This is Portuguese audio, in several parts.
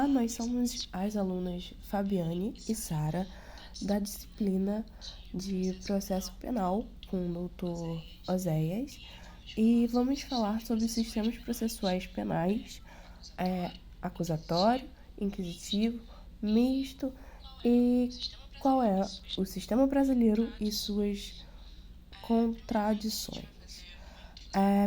Olá, nós somos as alunas Fabiane e Sara, da disciplina de Processo Penal com o doutor Oséias, e vamos falar sobre os sistemas processuais penais, acusatório, inquisitivo, misto e qual é o sistema brasileiro e suas contradições.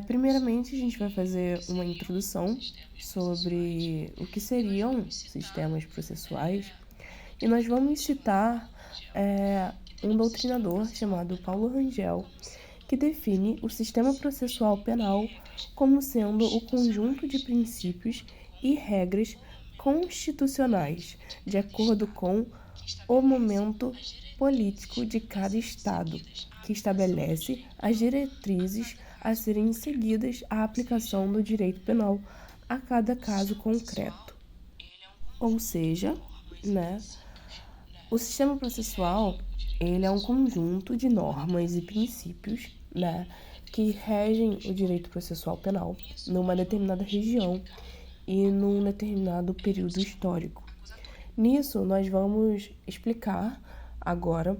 Primeiramente, a gente vai fazer uma introdução sobre o que seriam sistemas processuais e nós vamos citar um doutrinador chamado Paulo Rangel, que define o sistema processual penal como sendo o conjunto de princípios e regras constitucionais de acordo com o momento político de cada Estado, que estabelece as diretrizes a serem seguidas à aplicação do direito penal a cada caso concreto. Ou seja, o sistema processual ele é um conjunto de normas e princípios que regem o direito processual penal numa determinada região e num determinado período histórico. Nisso, nós vamos explicar agora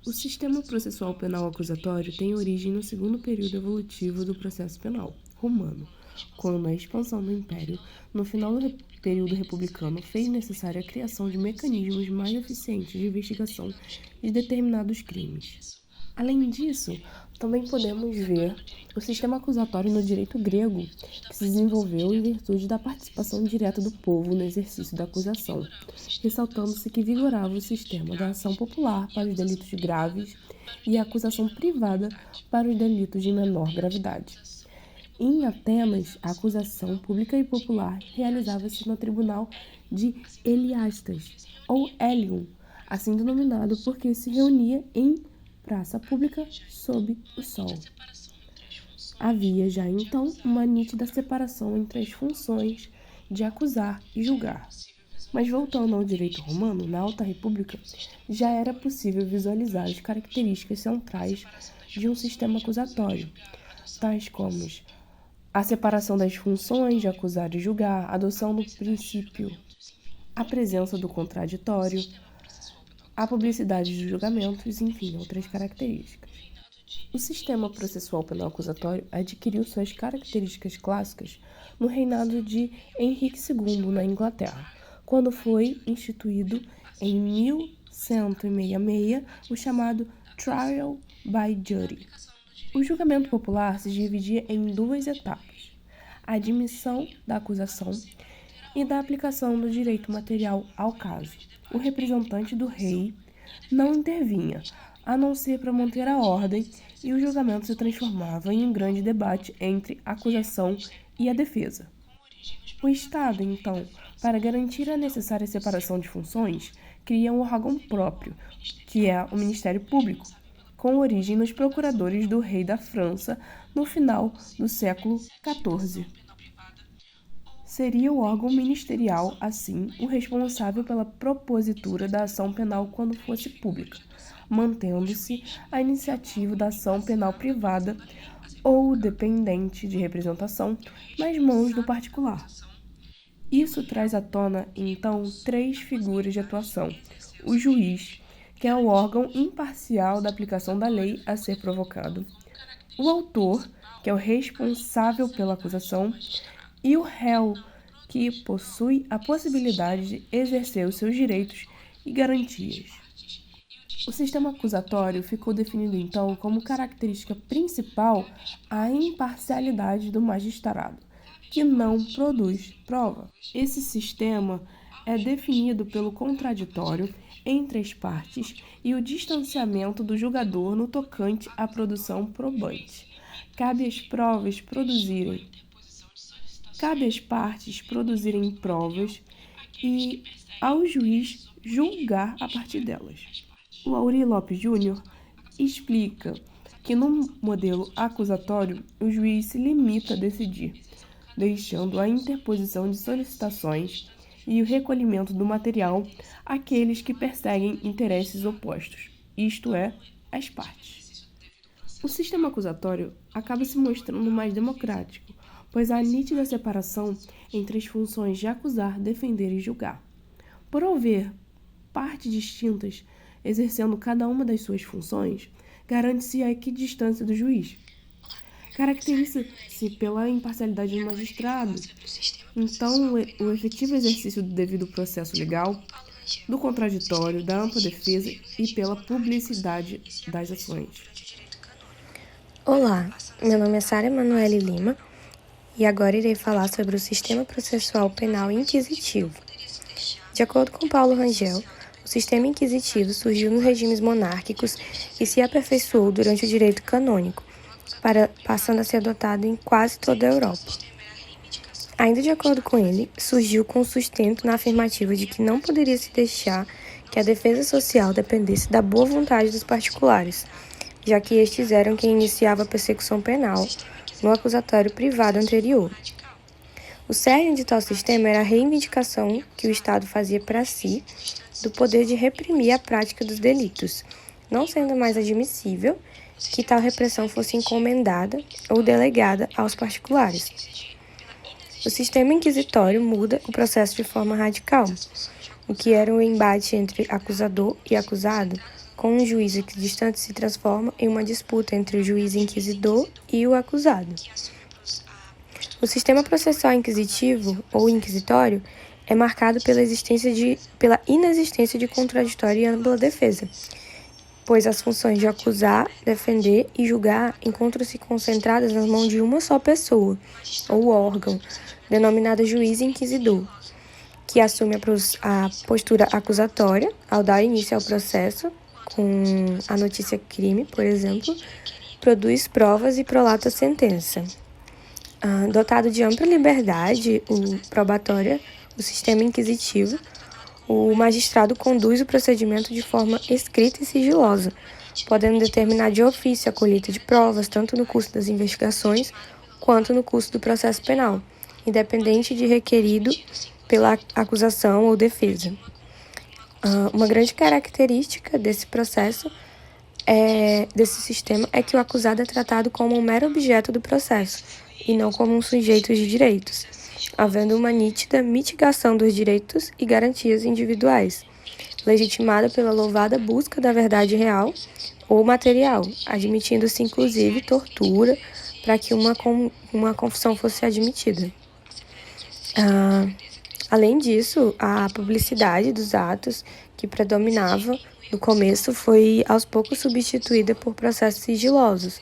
o sistema processual penal acusatório tem origem no segundo período evolutivo do processo penal romano, quando a expansão do Império, no final do período republicano, fez necessária a criação de mecanismos mais eficientes de investigação de determinados crimes. Além disso, também podemos ver o sistema acusatório no direito grego, que se desenvolveu em virtude da participação direta do povo no exercício da acusação, ressaltando-se que vigorava o sistema da ação popular para os delitos graves e a acusação privada para os delitos de menor gravidade. Em Atenas, a acusação pública e popular realizava-se no tribunal de Heliastas, ou Hélion, assim denominado porque se reunia em praça pública sob o sol. Havia já então uma nítida separação entre as funções de acusar e julgar. Mas voltando ao direito romano, na Alta República, já era possível visualizar as características centrais de um sistema acusatório, tais como a separação das funções de acusar e julgar, a adoção do princípio, a presença do contraditório, a publicidade dos julgamentos, enfim, outras características. O sistema processual penal acusatório adquiriu suas características clássicas no reinado de Henrique II, na Inglaterra, quando foi instituído em 1166 o chamado Trial by Jury. O julgamento popular se dividia em duas etapas: a admissão da acusação e da aplicação do direito material ao caso. O representante do rei não intervinha, a não ser para manter a ordem, e o julgamento se transformava em um grande debate entre a acusação e a defesa. O Estado, então, para garantir a necessária separação de funções, cria um órgão próprio, que é o Ministério Público, com origem nos procuradores do rei da França no final do século XIV. Seria o órgão ministerial, assim, o responsável pela propositura da ação penal quando fosse pública, mantendo-se a iniciativa da ação penal privada ou dependente de representação nas mãos do particular. Isso traz à tona, então, três figuras de atuação: o juiz, que é o órgão imparcial da aplicação da lei a ser provocado, o autor, que é o responsável pela acusação, e o réu, que possui a possibilidade de exercer os seus direitos e garantias. O sistema acusatório ficou definido, então, como característica principal a imparcialidade do magistrado, que não produz prova. Esse sistema é definido pelo contraditório entre as partes e o distanciamento do julgador no tocante à produção probante. Cabe às partes produzirem provas e ao juiz julgar a partir delas. O Aury Lopes Júnior explica que no modelo acusatório o juiz se limita a decidir, deixando a interposição de solicitações e o recolhimento do material àqueles que perseguem interesses opostos, isto é, as partes. O sistema acusatório acaba se mostrando mais democrático, pois há nítida separação entre as funções de acusar, defender e julgar. Por haver partes distintas exercendo cada uma das suas funções, garante-se a equidistância do juiz. Caracteriza-se pela imparcialidade do magistrado, então o efetivo exercício do devido processo legal, do contraditório, da ampla defesa e pela publicidade das ações. Olá, meu nome é Sara Emanuele Lima e agora irei falar sobre o sistema processual penal inquisitivo. De acordo com Paulo Rangel, o sistema inquisitivo surgiu nos regimes monárquicos e se aperfeiçoou durante o direito canônico, passando a ser adotado em quase toda a Europa. Ainda de acordo com ele, surgiu com sustento na afirmativa de que não poderia se deixar que a defesa social dependesse da boa vontade dos particulares, já que estes eram quem iniciava a persecução penal no acusatório privado anterior. O cerne de tal sistema era a reivindicação que o Estado fazia para si do poder de reprimir a prática dos delitos, não sendo mais admissível que tal repressão fosse encomendada ou delegada aos particulares. O sistema inquisitório muda o processo de forma radical, o que era um embate entre acusador e acusado, com um juiz equidistante se transforma em uma disputa entre o juiz inquisidor e o acusado. O sistema processual inquisitivo, ou inquisitório, é marcado pela inexistência de contraditório e ampla defesa, pois as funções de acusar, defender e julgar encontram-se concentradas nas mãos de uma só pessoa, ou órgão, denominada juiz inquisidor, que assume a postura acusatória ao dar início ao processo, com a notícia crime, por exemplo, produz provas e prolata a sentença. Dotado de ampla liberdade probatória, o sistema inquisitivo, o magistrado conduz o procedimento de forma escrita e sigilosa, podendo determinar de ofício a colheita de provas, tanto no curso das investigações quanto no curso do processo penal, independente de requerido pela acusação ou defesa. Uma grande característica desse processo, desse sistema, é que o acusado é tratado como um mero objeto do processo e não como um sujeito de direitos, havendo uma nítida mitigação dos direitos e garantias individuais, legitimada pela louvada busca da verdade real ou material, admitindo-se inclusive tortura para que uma confissão fosse admitida. Além disso, a publicidade dos atos que predominava no começo foi aos poucos substituída por processos sigilosos.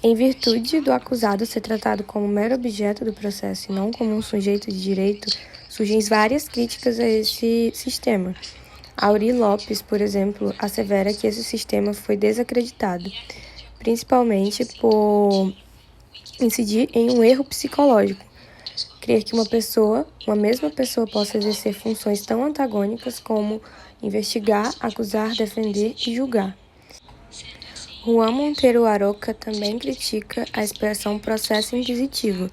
Em virtude do acusado ser tratado como mero objeto do processo e não como um sujeito de direito, surgem várias críticas a esse sistema. Aury Lopes, por exemplo, assevera que esse sistema foi desacreditado, principalmente por incidir em um erro psicológico. Crer que uma mesma pessoa possa exercer funções tão antagônicas como investigar, acusar, defender e julgar. Juan Monteiro Aroca também critica a expressão processo inquisitivo,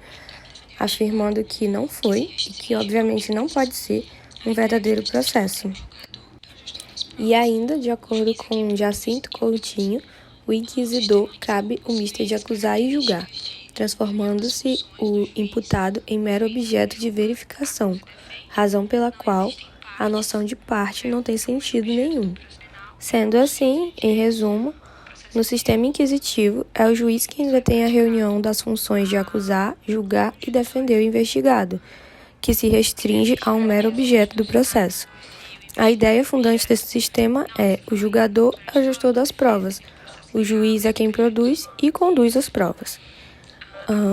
afirmando que não foi e que obviamente não pode ser um verdadeiro processo. E ainda, de acordo com Jacinto Coutinho, o inquisidor cabe o mister de acusar e julgar, transformando-se o imputado em mero objeto de verificação, razão pela qual a noção de parte não tem sentido nenhum. Sendo assim, em resumo, no sistema inquisitivo, é o juiz quem detém a reunião das funções de acusar, julgar e defender o investigado, que se restringe a um mero objeto do processo. A ideia fundante desse sistema é: o julgador é o gestor das provas, o juiz é quem produz e conduz as provas.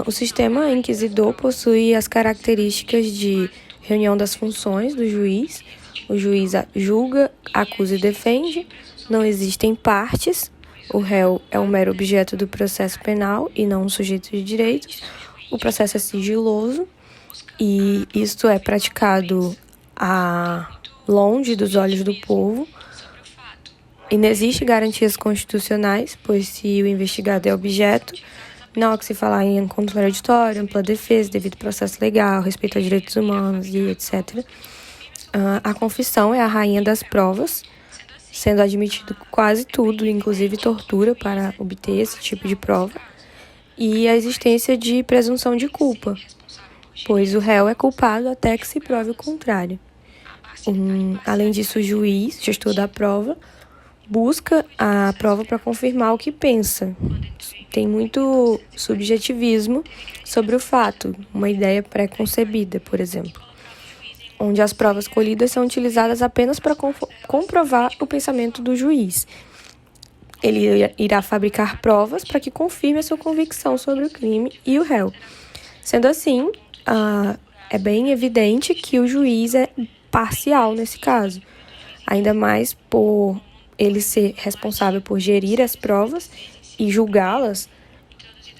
O sistema inquisidor possui as características de reunião das funções do juiz. O juiz julga, acusa e defende. Não existem partes. O réu é um mero objeto do processo penal e não um sujeito de direitos. O processo é sigiloso e isto é praticado longe dos olhos do povo. E não existe garantias constitucionais, pois se o investigado é objeto, não há que se falar em contraditório, ampla defesa, devido processo legal, respeito aos direitos humanos e etc. A confissão é a rainha das provas, sendo admitido quase tudo, inclusive tortura, para obter esse tipo de prova. e a existência de presunção de culpa, pois o réu é culpado até que se prove o contrário. Além disso, o juiz, gestor da prova, busca a prova para confirmar o que pensa. Tem muito subjetivismo sobre o fato, uma ideia pré-concebida, por exemplo, onde as provas colhidas são utilizadas apenas para comprovar o pensamento do juiz. Ele irá fabricar provas para que confirme a sua convicção sobre o crime e o réu. Sendo assim, é bem evidente que o juiz é parcial nesse caso, ainda mais por ele ser responsável por gerir as provas e julgá-las,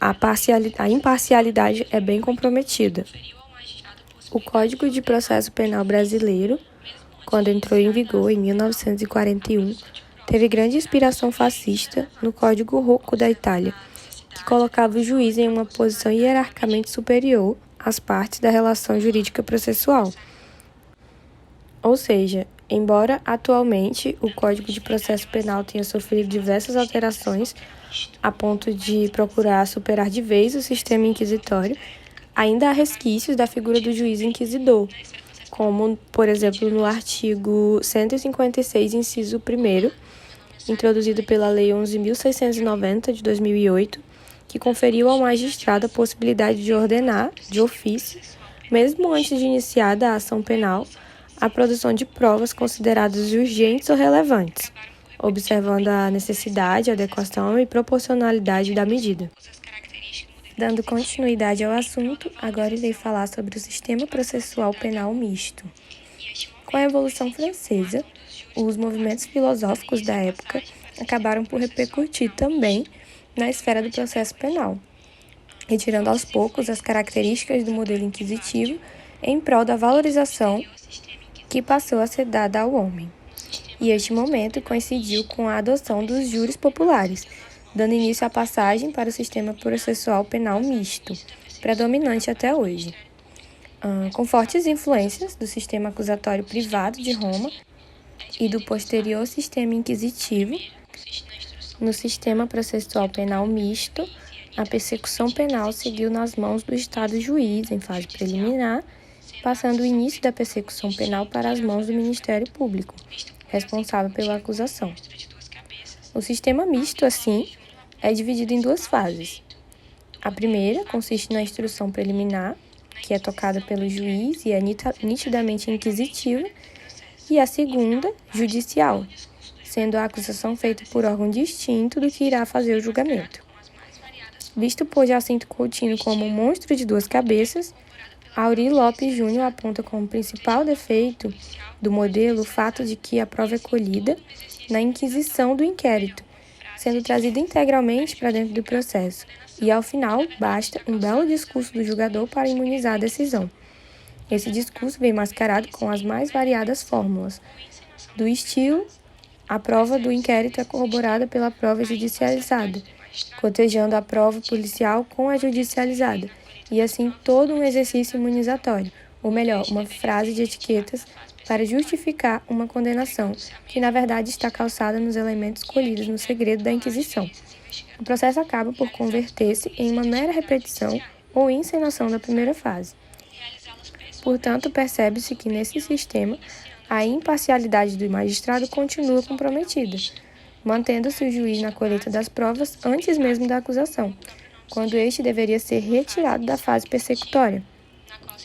a imparcialidade é bem comprometida. O Código de Processo Penal brasileiro, quando entrou em vigor em 1941, teve grande inspiração fascista no Código Rocco da Itália, que colocava o juiz em uma posição hierarquicamente superior às partes da relação jurídica processual. Ou seja, embora atualmente o Código de Processo Penal tenha sofrido diversas alterações a ponto de procurar superar de vez o sistema inquisitório, ainda há resquícios da figura do juiz inquisidor, como, por exemplo, no artigo 156, inciso 1º, introduzido pela Lei 11.690, de 2008, que conferiu ao magistrado a possibilidade de ordenar, de ofício, mesmo antes de iniciada a ação penal, a produção de provas consideradas urgentes ou relevantes, observando a necessidade, adequação e proporcionalidade da medida. Dando continuidade ao assunto, agora irei falar sobre o sistema processual penal misto. Com a Revolução Francesa, os movimentos filosóficos da época acabaram por repercutir também na esfera do processo penal, retirando aos poucos as características do modelo inquisitivo em prol da valorização que passou a ser dada ao homem. E este momento coincidiu com a adoção dos júris populares, dando início à passagem para o sistema processual penal misto, predominante até hoje. Com fortes influências do sistema acusatório privado de Roma e do posterior sistema inquisitivo, no sistema processual penal misto, a persecução penal seguiu nas mãos do Estado juiz em fase preliminar, passando o início da persecução penal para as mãos do Ministério Público, responsável pela acusação. O sistema misto, assim, é dividido em duas fases. A primeira consiste na instrução preliminar, que é tocada pelo juiz e é nitidamente inquisitiva, e a segunda, judicial, sendo a acusação feita por órgão distinto do que irá fazer o julgamento. Visto por Jacinto Coutinho como um monstro de duas cabeças, Aury Lopes Júnior aponta como principal defeito do modelo o fato de que a prova é colhida na inquisição do inquérito, sendo trazida integralmente para dentro do processo, e ao final basta um belo discurso do julgador para imunizar a decisão. Esse discurso vem mascarado com as mais variadas fórmulas, do estilo: a prova do inquérito é corroborada pela prova judicializada, cotejando a prova policial com a judicializada, e assim todo um exercício imunizatório, ou melhor, uma frase de etiquetas para justificar uma condenação, que na verdade está calçada nos elementos colhidos no segredo da Inquisição. O processo acaba por converter-se em uma mera repetição ou encenação da primeira fase. Portanto, percebe-se que nesse sistema a imparcialidade do magistrado continua comprometida, mantendo-se o juiz na colheita das provas antes mesmo da acusação, quando este deveria ser retirado da fase persecutória,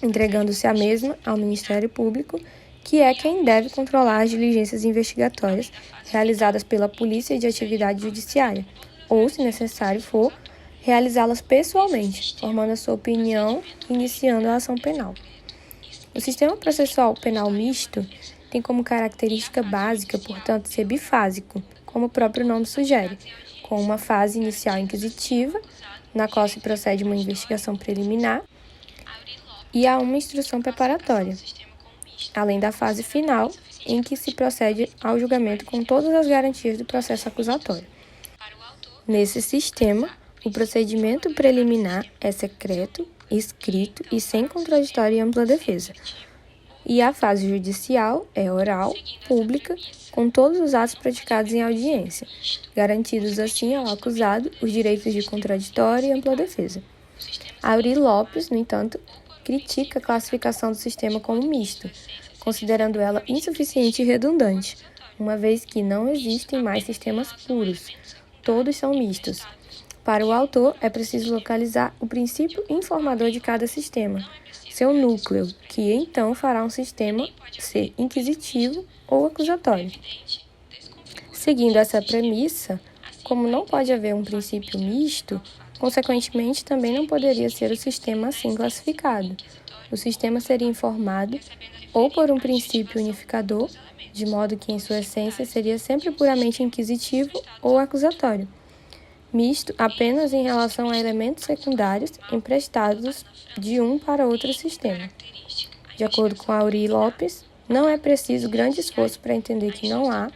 entregando-se a mesma ao Ministério Público, que é quem deve controlar as diligências investigatórias realizadas pela Polícia de Atividade Judiciária, ou, se necessário for, realizá-las pessoalmente, formando a sua opinião e iniciando a ação penal. O sistema processual penal misto tem como característica básica, portanto, ser bifásico, como o próprio nome sugere, com uma fase inicial inquisitiva, na qual se procede uma investigação preliminar, e a uma instrução preparatória, além da fase final, em que se procede ao julgamento com todas as garantias do processo acusatório. Nesse sistema, o procedimento preliminar é secreto, escrito e sem contraditório e ampla defesa. E a fase judicial é oral, pública, com todos os atos praticados em audiência, garantidos assim ao acusado os direitos de contraditório e ampla defesa. Aury Lopes, no entanto, critica a classificação do sistema como misto, considerando ela insuficiente e redundante, uma vez que não existem mais sistemas puros, todos são mistos. Para o autor, é preciso localizar o princípio informador de cada sistema, seu núcleo, que então fará um sistema ser inquisitivo ou acusatório. Seguindo essa premissa, como não pode haver um princípio misto, consequentemente também não poderia ser o sistema assim classificado. O sistema seria informado ou por um princípio unificador, de modo que em sua essência seria sempre puramente inquisitivo ou acusatório, misto apenas em relação a elementos secundários emprestados de um para outro sistema. De acordo com Aury Lopes, não é preciso grande esforço para entender que não há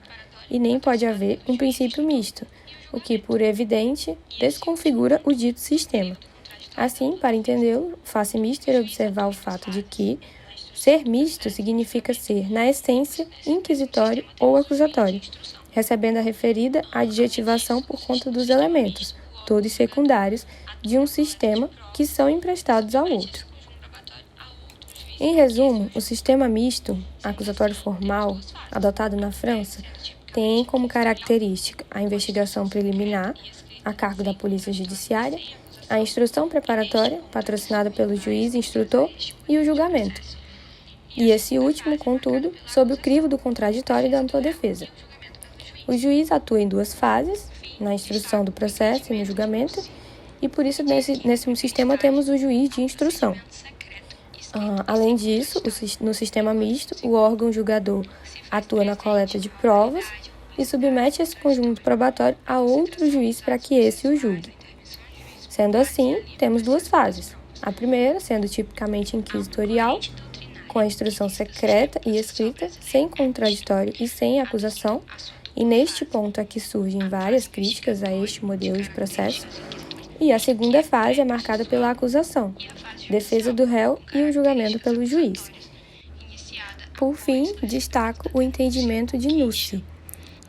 e nem pode haver um princípio misto, o que, por evidente, desconfigura o dito sistema. Assim, para entendê-lo, faça mister observar o fato de que ser misto significa ser, na essência, inquisitório ou acusatório, recebendo a referida adjetivação por conta dos elementos, todos secundários, de um sistema que são emprestados ao outro. Em resumo, o sistema misto, acusatório formal, adotado na França, tem como característica a investigação preliminar, a cargo da Polícia Judiciária, a instrução preparatória, patrocinada pelo juiz instrutor, e o julgamento. E esse último, contudo, sob o crivo do contraditório e da ampla defesa. O juiz atua em duas fases, na instrução do processo e no julgamento, e por isso nesse sistema temos o juiz de instrução. Além disso, no sistema misto, o órgão julgador atua na coleta de provas e submete esse conjunto probatório a outro juiz para que esse o julgue. Sendo assim, temos duas fases. A primeira, sendo tipicamente inquisitorial, com a instrução secreta e escrita, sem contraditório e sem acusação, e neste ponto é que surgem várias críticas a este modelo de processo, e a segunda fase é marcada pela acusação, defesa do réu e o julgamento pelo juiz. Por fim, destaco o entendimento de Nussey,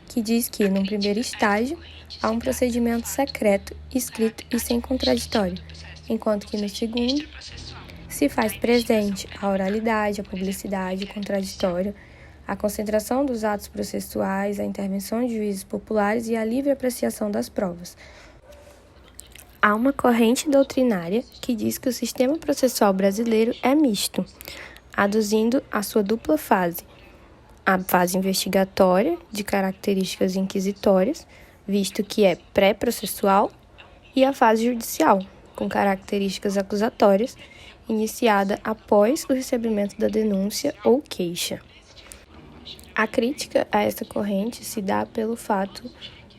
que diz que, num primeiro estágio, há um procedimento secreto, escrito e sem contraditório, enquanto que no segundo se faz presente a oralidade, a publicidade, o contraditório, a concentração dos atos processuais, a intervenção de juízes populares e a livre apreciação das provas. Há uma corrente doutrinária que diz que o sistema processual brasileiro é misto, aduzindo a sua dupla fase, a fase investigatória, de características inquisitórias, visto que é pré-processual, e a fase judicial, com características acusatórias, iniciada após o recebimento da denúncia ou queixa. A crítica a essa corrente se dá pelo fato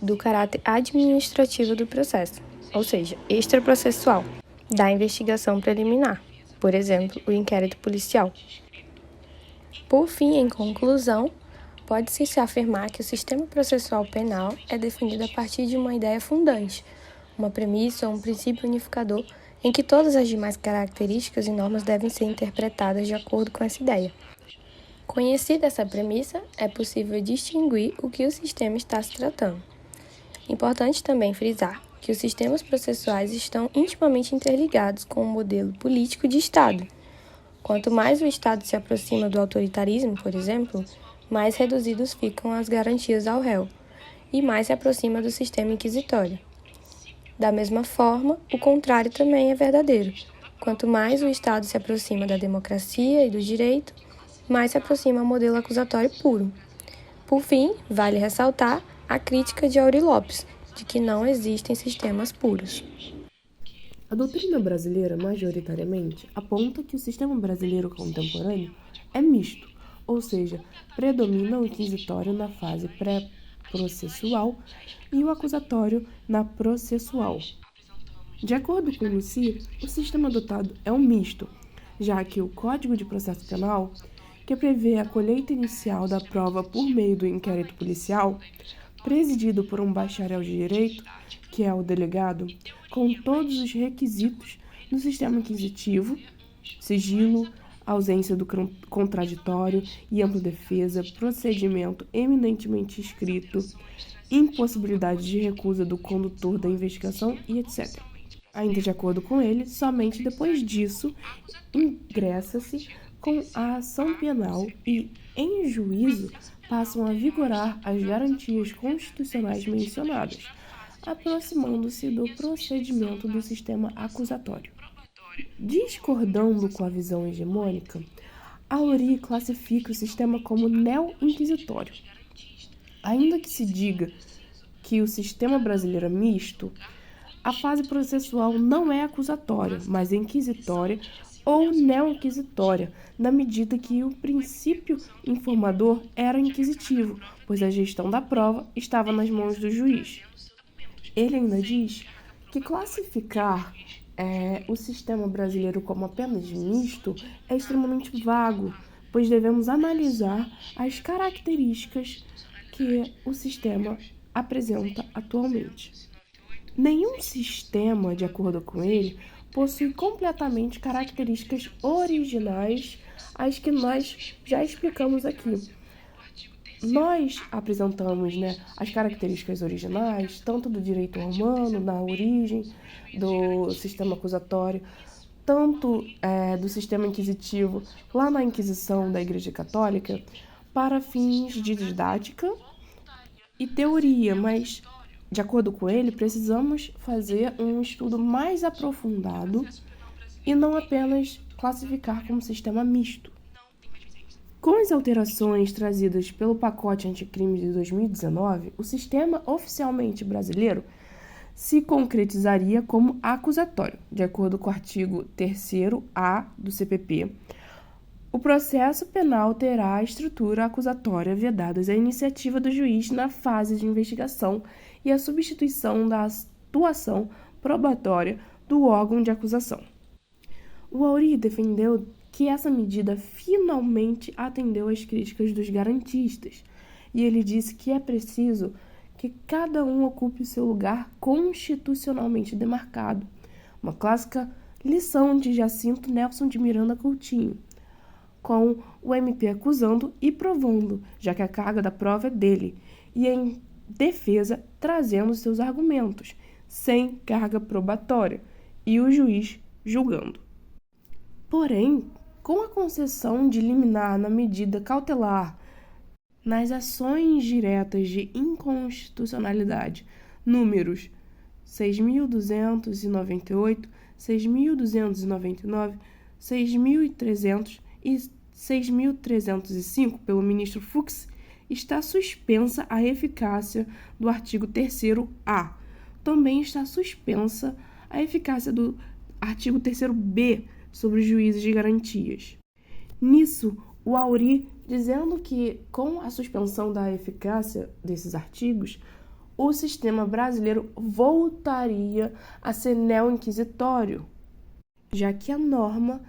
do caráter administrativo do processo, ou seja, extraprocessual, da investigação preliminar, por exemplo, o inquérito policial. Por fim, em conclusão, pode-se afirmar que o sistema processual penal é definido a partir de uma ideia fundante, uma premissa ou um princípio unificador em que todas as demais características e normas devem ser interpretadas de acordo com essa ideia. Conhecida essa premissa, é possível distinguir o que o sistema está se tratando. Importante também frisar que os sistemas processuais estão intimamente interligados com o modelo político de Estado. Quanto mais o Estado se aproxima do autoritarismo, por exemplo, mais reduzidos ficam as garantias ao réu, e mais se aproxima do sistema inquisitório. Da mesma forma, o contrário também é verdadeiro. Quanto mais o Estado se aproxima da democracia e do direito, mais se aproxima ao modelo acusatório puro. Por fim, vale ressaltar a crítica de Aury Lopes, de que não existem sistemas puros. A doutrina brasileira, majoritariamente, aponta que o sistema brasileiro contemporâneo é misto, ou seja, predomina o inquisitório na fase pré-processual e o acusatório na processual. De acordo com Nussey, o sistema adotado é um misto, já que o Código de Processo Penal, que prevê a colheita inicial da prova por meio do inquérito policial, presidido por um bacharel de direito, que é o delegado, com todos os requisitos do sistema inquisitivo, sigilo, ausência do contraditório e ampla defesa, procedimento eminentemente escrito, impossibilidade de recusa do condutor da investigação e etc. Ainda de acordo com ele, somente depois disso ingressa-se com a ação penal e, em juízo, passam a vigorar as garantias constitucionais mencionadas, aproximando-se do procedimento do sistema acusatório. Discordando com a visão hegemônica, Auri classifica o sistema como neo-inquisitório. Ainda que se diga que o sistema brasileiro é misto, a fase processual não é acusatória, mas inquisitória ou neo-inquisitória, na medida que o princípio informador era inquisitivo, pois a gestão da prova estava nas mãos do juiz. Ele ainda diz que classificar o sistema brasileiro como apenas misto é extremamente vago, pois devemos analisar as características que o sistema apresenta atualmente. Nenhum sistema, de acordo com ele, possui completamente características originais, as que nós já explicamos aqui. Nós apresentamos as características originais, tanto do direito romano, na origem do sistema acusatório, tanto do sistema inquisitivo, lá na Inquisição da Igreja Católica, para fins de didática e teoria, mas, de acordo com ele, precisamos fazer um estudo mais aprofundado e não apenas classificar como sistema misto. Com as alterações trazidas pelo pacote anticrime de 2019, o sistema oficialmente brasileiro se concretizaria como acusatório, de acordo com o artigo 3º-A do CPP. O processo penal terá a estrutura acusatória vedadas à iniciativa do juiz na fase de investigação e a substituição da atuação probatória do órgão de acusação. O Auri defendeu que essa medida finalmente atendeu às críticas dos garantistas, e ele disse que é preciso que cada um ocupe o seu lugar constitucionalmente demarcado, uma clássica lição de Jacinto Nelson de Miranda Coutinho, com o MP acusando e provando, já que a carga da prova é dele, e em defesa trazendo seus argumentos, sem carga probatória, e o juiz julgando. Porém, com a concessão de liminar na medida cautelar nas ações diretas de inconstitucionalidade, números 6.298, 6.299, 6.300 e 6.305 pelo ministro Fux, está suspensa a eficácia do artigo 3º-A. Também está suspensa a eficácia do artigo 3º-B sobre os juízes de garantias. Nisso, o Auri dizendo que, com a suspensão da eficácia desses artigos, o sistema brasileiro voltaria a ser neo-inquisitório, já que a norma